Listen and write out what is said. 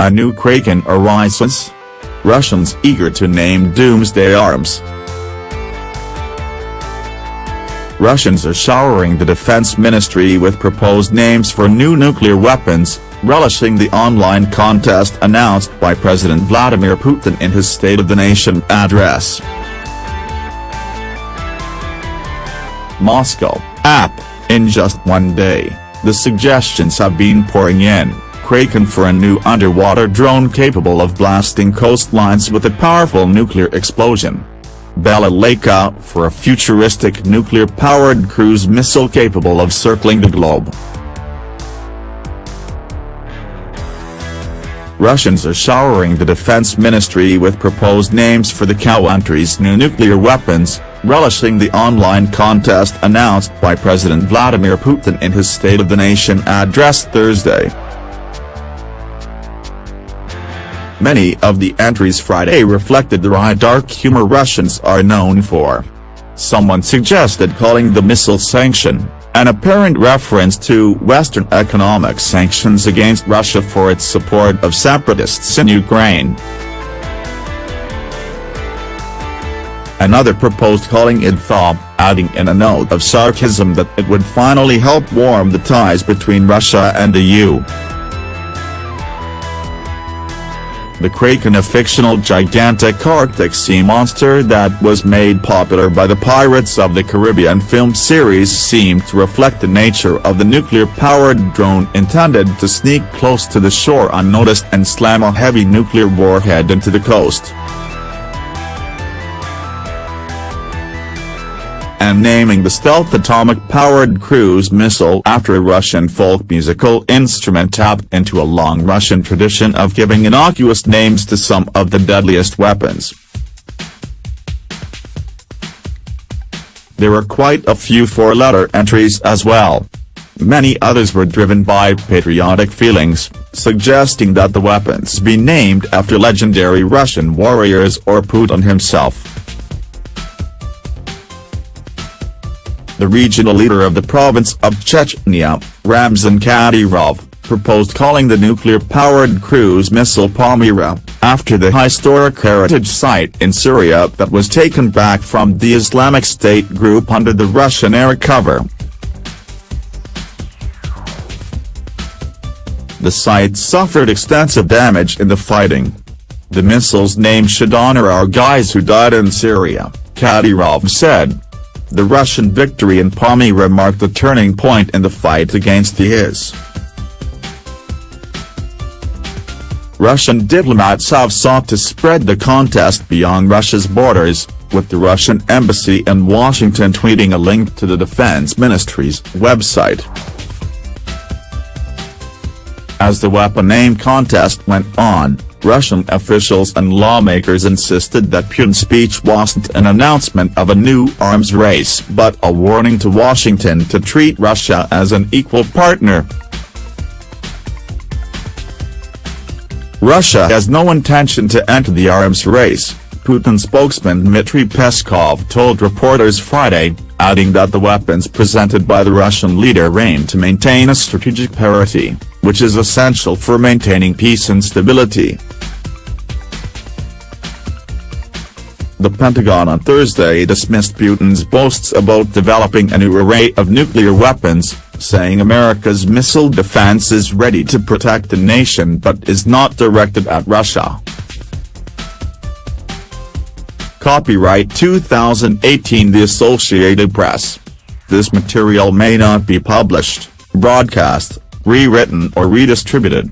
A new Kraken arises? Russians eager to name Doomsday arms. Russians are showering the defense ministry with proposed names for new nuclear weapons, relishing the online contest announced by President Vladimir Putin in his State of the Nation address. Moscow, in just one day, the suggestions have been pouring in. Kraken for a new underwater drone capable of blasting coastlines with a powerful nuclear explosion. Relishing for a futuristic nuclear-powered cruise missile capable of circling the globe. Russians are showering the defense ministry with proposed names for the country's new nuclear weapons, relishing the online contest announced by President Vladimir Putin in his State of the Nation address Thursday. Many of the entries Friday reflected the wry dark humor Russians are known for. Someone suggested calling the missile sanction, an apparent reference to Western economic sanctions against Russia for its support of separatists in Ukraine. Another proposed calling it thaw, adding in a note of sarcasm that it would finally help warm the ties between Russia and the EU. The Kraken, a fictional gigantic Arctic sea monster that was made popular by the Pirates of the Caribbean film series, seemed to reflect the nature of the nuclear-powered drone intended to sneak close to the shore unnoticed and slam a heavy nuclear warhead into the coast. And naming the stealth atomic-powered cruise missile after a Russian folk musical instrument tapped into a long Russian tradition of giving innocuous names to some of the deadliest weapons. There were quite a few four-letter entries as well. Many others were driven by patriotic feelings, suggesting that the weapons be named after legendary Russian warriors or Putin himself. The regional leader of the province of Chechnya, Ramzan Kadyrov, proposed calling the nuclear-powered cruise missile Palmyra, after the historic heritage site in Syria that was taken back from the Islamic State group under the Russian air cover. The site suffered extensive damage in the fighting. The missile's name should honor our guys who died in Syria, Kadyrov said. The Russian victory in Palmyra marked a turning point in the fight against the IS. Russian diplomats have sought to spread the contest beyond Russia's borders, with the Russian embassy in Washington tweeting a link to the Defense Ministry's website. As the weapon name contest went on, Russian officials and lawmakers insisted that Putin's speech wasn't an announcement of a new arms race but a warning to Washington to treat Russia as an equal partner. Russia has no intention to enter the arms race, Putin spokesman Dmitry Peskov told reporters Friday, adding that the weapons presented by the Russian leader aim to maintain a strategic parity, which is essential for maintaining peace and stability. The Pentagon on Thursday dismissed Putin's boasts about developing a new array of nuclear weapons, saying America's missile defense is ready to protect the nation but is not directed at Russia. Copyright 2018 The Associated Press. This material may not be published, broadcast, rewritten or redistributed.